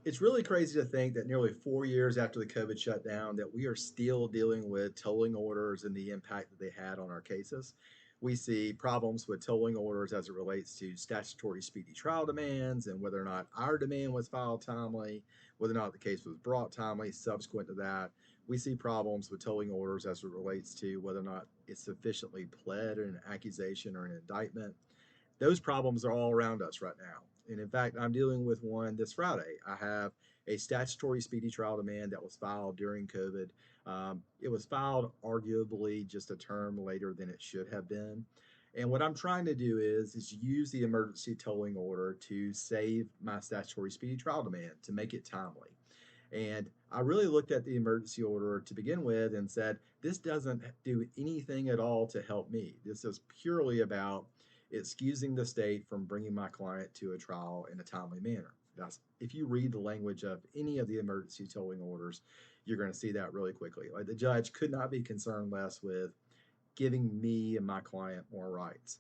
It's really crazy to think that nearly 4 years after the COVID shutdown that we are still dealing with tolling orders and the impact that they had on our cases. We see problems with tolling orders as it relates to statutory speedy trial demands and whether or not our demand was filed timely, whether or not the case was brought timely subsequent to that. We see problems with tolling orders as it relates to whether or not it's sufficiently pled in an accusation or an indictment. Those problems are all around us right now. And in fact, I'm dealing with one this Friday. I have a statutory speedy trial demand that was filed during COVID. It was filed arguably just a term later than it should have been. And what I'm trying to do is use the emergency tolling order to save my statutory speedy trial demand to make it timely. And I really looked at the emergency order to begin with and said, this doesn't do anything at all to help me. This is purely about excusing the state from bringing my client to a trial in a timely manner. That's if you read the language of any of the emergency tolling orders, you're going to see that really quickly. Like the judge could not be concerned less with giving me and my client more rights.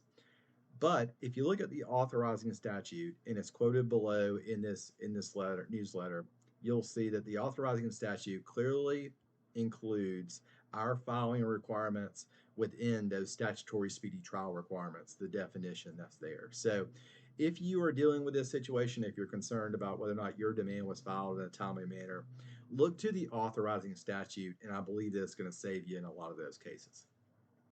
But if you look at the authorizing statute, and it's quoted below in this letter newsletter, you'll see that the authorizing statute clearly includes our filing requirements within those statutory speedy trial requirements, the definition that's there. So if you are dealing with this situation, if you're concerned about whether or not your demand was filed in a timely manner, look to the authorizing statute, and I believe that it's going to save you in a lot of those cases.